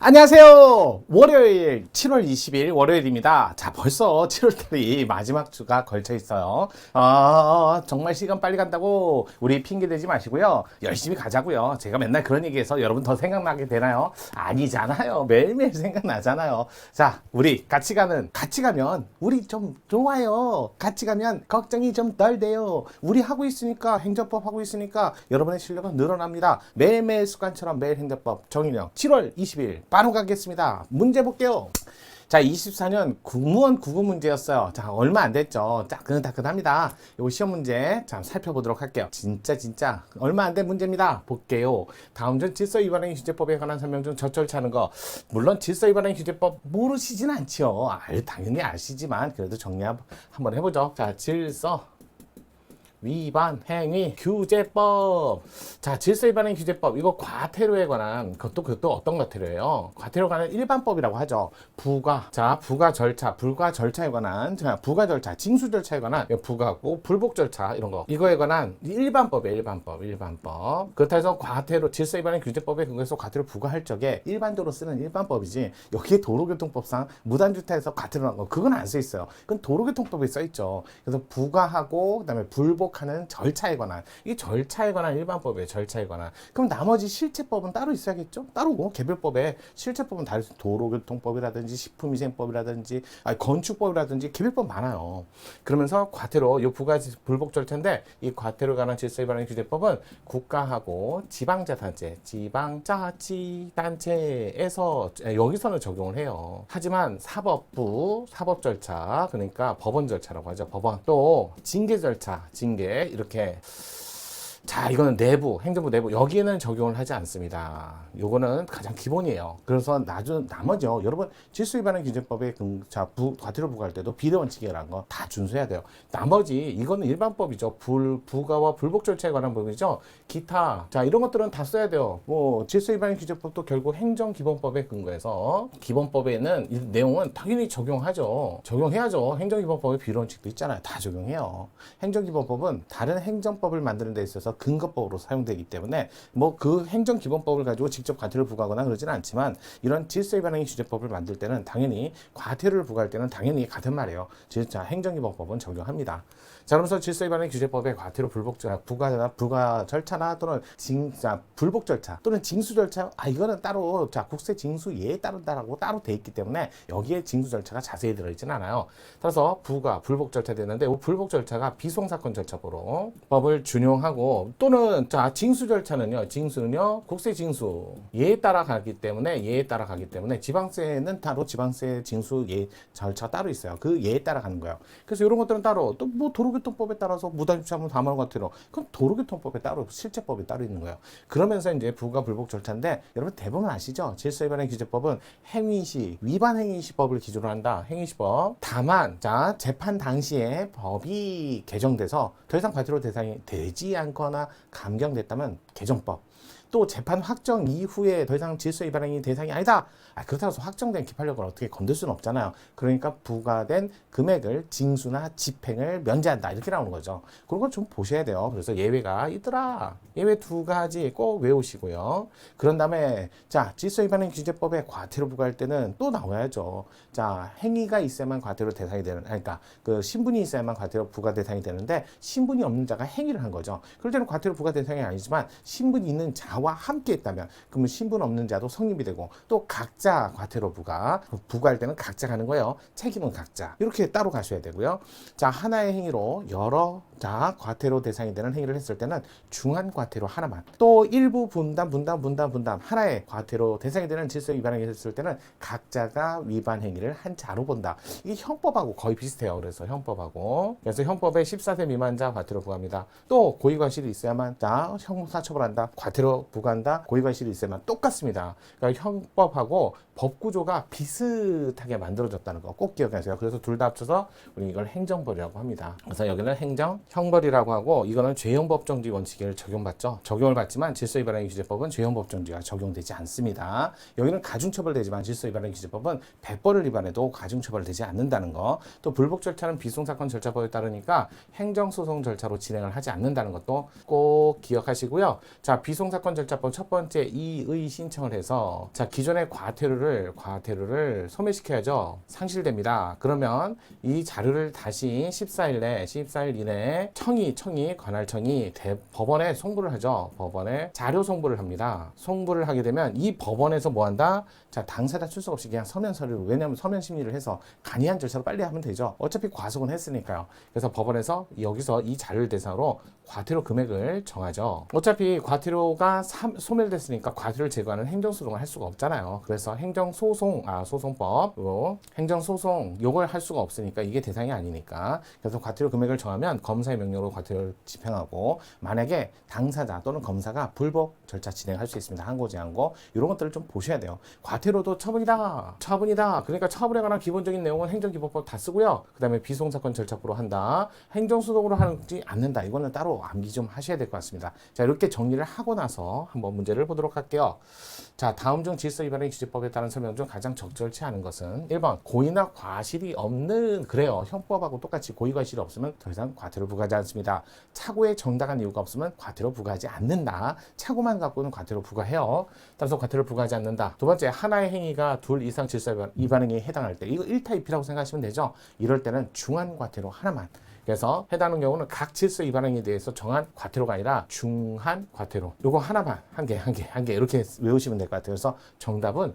안녕하세요. 월요일 7월 20일 월요일입니다. 자, 벌써 7월달이 마지막 주가 걸쳐 있어요. 정말 시간 빨리 간다고 우리 핑계 대지 마시고요. 열심히 가자고요. 제가 맨날 그런 얘기해서 여러분 더 생각나게 되나요? 아니잖아요. 매일매일 생각나잖아요. 자, 우리 같이 가면 우리 좀 좋아요. 같이 가면 걱정이 좀 덜 돼요. 우리 하고 있으니까, 행정법 하고 있으니까 여러분의 실력은 늘어납니다. 매일매일 습관처럼 매일 행정법 정인영 7월 20일 바로 가겠습니다. 문제 볼게요. 자, 24년 국무원 국어 문제였어요. 자, 얼마 안 됐죠. 따끈따끈합니다. 요 시험 문제 자 살펴보도록 할게요. 진짜 얼마 안 된 문제입니다. 볼게요. 다음 중 질서 위반행 규제법에 관한 설명 중 젖절차는 거. 물론 질서 위반행 규제법 모르시진 않죠. 당연히 아시지만 그래도 정리 한번 해보죠. 자, 질서 위반 행위 규제법. 자, 질서 위반행 규제법. 이거 과태료에 관한 그것도 어떤 과태료예요? 과태료에 관한 일반법이라고 하죠. 부가 절차, 불가 절차에 관한 부가 절차, 징수 절차에 관한 부가고 불복 절차 이런 거. 이거에 관한 일반법이에요. 일반법. 그렇다 해서 과태료 질서 위반행 규제법에 근거해서 과태료 부과할 적에 일반적으로 쓰는 일반법이지 여기에 도로교통법상 무단주차에서 과태료 난 거 그건 안 써 있어요. 그건 도로교통법에 써 있죠. 그래서 부과하고 그다음에 불복 하는 절차에 관한 이 절차에 관한 일반법이에요. 절차에 관한. 그럼 나머지 실체법은 따로 있어야겠죠? 따로고 개별법에 실체법은 다를 수 도로교통법이라든지 식품위생법이라든지 건축법이라든지 개별법 많아요. 그러면서 과태료 이 부가 불복 절차인데 이 과태료 관한 질서 위반행 규제법은 국가하고 지방자치단체에서 여기서는 적용을 해요. 하지만 사법부 사법 절차 그러니까 법원 절차라고 하죠. 법원 또 징계 절차 징계 이렇게 자, 이거는 행정부 내부 여기에는 적용을 하지 않습니다. 요거는 가장 기본이에요. 그래서 나머지요. 여러분 질서 위반행 규제법에 과태료 부과할 때도 비례원칙이라는 거 다 준수해야 돼요. 나머지 이거는 일반법이죠. 부가와 불복 절차에 관한 부분이죠. 기타 자 이런 것들은 다 써야 돼요. 뭐 질서 위반행 규제법도 결국 행정기본법에 근거해서 기본법에는 이 내용은 당연히 적용하죠. 적용해야죠. 행정기본법에 비례원칙도 있잖아요. 다 적용해요. 행정기본법은 다른 행정법을 만드는 데 있어서 근거법으로 사용되기 때문에 뭐 그 행정기본법을 가지고 직접 과태료를 부과하거나 그러지는 않지만 이런 질서 위반행 규제법을 만들 때는 당연히 과태료를 부과할 때는 당연히 같은 말이에요. 진짜 행정기본법은 적용합니다. 자, 그러면서 질서 위반행 규제법의 과태료 불복 부가 절차나 또는 불복 절차 또는 징수 절차 이거는 따로 국세 징수예에 따른다라고 따로 돼 있기 때문에 여기에 징수 절차가 자세히 들어있지는 않아요. 따라서 부가 불복 절차 되는데 이 불복 절차가 비송사건 절차법으로 법을 준용하고 또는 징수 절차는요. 징수는요. 국세 징수 예에 따라 가기 때문에 지방세는 따로 지방세 징수 예 절차가 따로 있어요. 그 예에 따라 가는 거예요. 그래서 이런 것들은 따로 또 뭐 도로교통법에 따라서 무단주차하면 4만 원 과태료. 그럼 도로교통법에 따로 실체법이 따로 있는 거예요. 그러면서 이제 부가 불복 절차인데 여러분 대부분 아시죠? 질서 위반행 규제법은 행위시 위반 행위시법을 기준으로 한다. 행위시법. 다만 재판 당시에 법이 개정돼서 더 이상 과태료 대상이 되지 않거나 감경됐다면 개정법. 또 재판 확정 이후에 더 이상 질서 위반행위 대상이 아니다. 그렇다고 해서 확정된 기판력을 어떻게 건들 수는 없잖아요. 그러니까 부과된 금액을 징수나 집행을 면제한다. 이렇게 나오는 거죠. 그런 걸 좀 보셔야 돼요. 그래서 예외가 있더라. 예외 두 가지 꼭 외우시고요. 그런 다음에 질서 위반행 규제법에 과태료 부과할 때는 또 나와야죠. 행위가 있어야만 과태료 대상이 되는 그러니까 그 신분이 있어야만 과태료 부과 대상이 되는데 신분이 없는 자가 행위를 한 거죠. 그럴 때는 과태료 부과 대상이 아니지만 신분이 있는 자와 함께 했다면 그러면 신분 없는 자도 성립이 되고 또 각자 과태료 부과할 때는 각자 가는 거예요. 책임은 각자. 이렇게 따로 가셔야 되고요. 하나의 행위로 여러 과태료 대상이 되는 행위를 했을 때는 중한 과태료 하나만. 또 일부 분담 하나의 과태료 대상이 되는 질서 위반행위를 했을 때는 각자가 위반 행위를 한 자로 본다. 이게 형법하고 거의 비슷해요. 그래서 형법에 14세 미만자 과태료 부과합니다. 또 고의과실이 있어야만 형사처벌한다. 과태료 부과한다. 고의과실이 있어야만 똑같습니다. 그러니까 형법하고 법구조가 비슷하게 만들어졌다는 거 꼭 기억하세요. 그래서 둘 다 합쳐서 우리 이걸 행정벌이라고 합니다. 그래서 여기는 형벌이라고 하고 이거는 죄형법정지 원칙을 적용을 받지만 질서 위반행 규제법은 죄형법정지가 적용되지 않습니다. 여기는 가중처벌되지만 질서 위반행 규제법은 배벌을 위반해도 가중처벌되지 않는다는 거. 또 불복 절차는 비송사건 절차법에 따르니까 행정소송 절차로 진행을 하지 않는다는 것도 꼭 기억하시고요. 비송사건 절차법 첫 번째 이의 신청을 해서 자 기존의 과태료를 소멸시켜야죠. 상실됩니다. 그러면 이 자료를 다시 14일 이내에 관할청이 법원에 송부를 하죠. 법원에 자료 송부를 합니다. 송부를 하게 되면 이 법원에서 뭐 한다? 자 당사자 출석 없이 그냥 서면 서류, 왜냐하면 서면 심리를 해서 간이한 절차로 빨리 하면 되죠. 어차피 과속은 했으니까요. 그래서 법원에서 여기서 이 자료를 대상으로 과태료 금액을 정하죠. 어차피 과태료가 소멸됐으니까 과태료를 제거하는 행정소송을 할 수가 없잖아요. 그래서 소송법 행정소송 요걸 할 수가 없으니까 이게 대상이 아니니까 그래서 과태료 금액을 정하면 검사의 명령으로 과태료를 집행하고 만약에 당사자 또는 검사가 불법 절차 진행할 수 있습니다. 항고 제한고 이런 것들을 좀 보셔야 돼요. 과태료도 처분이다. 그러니까 처분에 관한 기본적인 내용은 행정기본법 다 쓰고요. 그 다음에 비송사건 절차부로 한다. 행정소송으로 하지 않는다. 이거는 따로 암기 좀 하셔야 될 것 같습니다. 자 이렇게 정리를 하고 나서 한번 문제를 보도록 할게요. 자 다음 중 질서 위반의 규제법에 따른 설명 중 가장 적절치 않은 것은 1번 고의나 과실이 없는 그래요. 형법하고 똑같이 고의 과실이 없으면 더 이상 과태료 부과하지 않습니다. 착오에 정당한 이유가 없으면 과태료 부과하지 않는다. 착오만 갖고는 과태료 부과해요. 따라서 과태료 부과하지 않는다. 두 번째 하나의 행위가 둘 이상 질서 위반 행위에 해당할 때 이거 1타 2피라고 생각하시면 되죠. 이럴 때는 중한 과태료 하나만 그래서 해당하는 경우는 각 질서 위반 행위에 대해서 정한 과태료가 아니라 중한 과태료. 요거 하나만 한 개 이렇게 외우시면 될 것 같아요. 그래서 정답은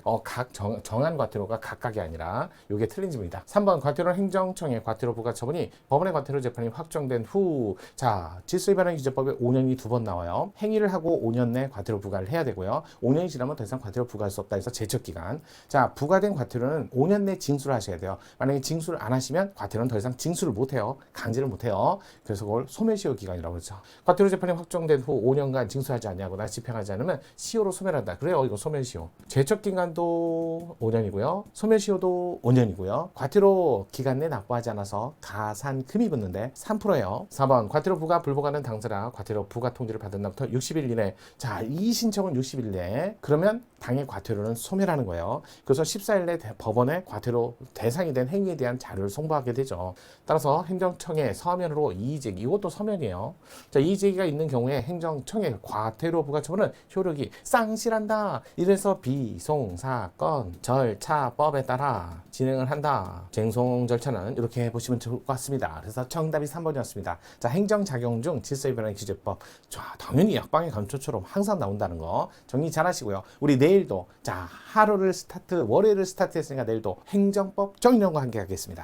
정한 과태료가 각각이 아니라 요게 틀린 질문이다. 3번 과태료는 행정청의 과태료 부과 처분이 법원의 과태료 재판이 확정된 후 자 질서 위반 행위 규제법에 5년이 2번 나와요. 행위를 하고 5년 내 과태료 부과를 해야 되고요. 5년이 지나면 더 이상 과태료 부과할 수 없다 해서 제척기간. 자 부과된 과태료는 5년 내 징수를 하셔야 돼요. 만약에 징수를 안 하시면 과태료는 더 이상 징수를 못해요. 강제를 못해요. 그래서 그걸 소멸시효 기간이라고 그러죠. 과태료 재판이 확정된 후 5년간 징수하지 않냐거나 집행하지 않으면 시효로 소멸한다. 그래요. 이거 소멸시효. 제척 기간도 5년이고요. 소멸시효도 5년이고요. 과태료 기간 내 납부하지 않아서 가산금이 붙는데 3%예요. 4번 과태료 부과 불복하는 당사자 과태료 부과 통지를 받은 날부터 60일 이내. 자, 이 신청은 60일 내에. 그러면 당의 과태료는 소멸하는 거예요. 그래서 14일 내 법원에 과태료 대상이 된 행위에 대한 자료를 송부하게 되죠. 따라서 행정청에 서면으로 이의제기, 이것도 서면이에요. 자, 이의제기가 있는 경우에 행정청의 과태료 부과 처분은 효력이 상실한다. 이래서 비송사건 절차법에 따라 진행을 한다. 쟁송 절차는 이렇게 보시면 좋을 것 같습니다. 그래서 정답이 3번이었습니다. 자, 행정작용 중 질서위반의 규제법. 자, 당연히 약방의 감초처럼 항상 나온다는 거 정리 잘 하시고요. 우리 내일도 자, 월요일을 스타트했으니까 내일도 행정법 정리론과 함께 하겠습니다.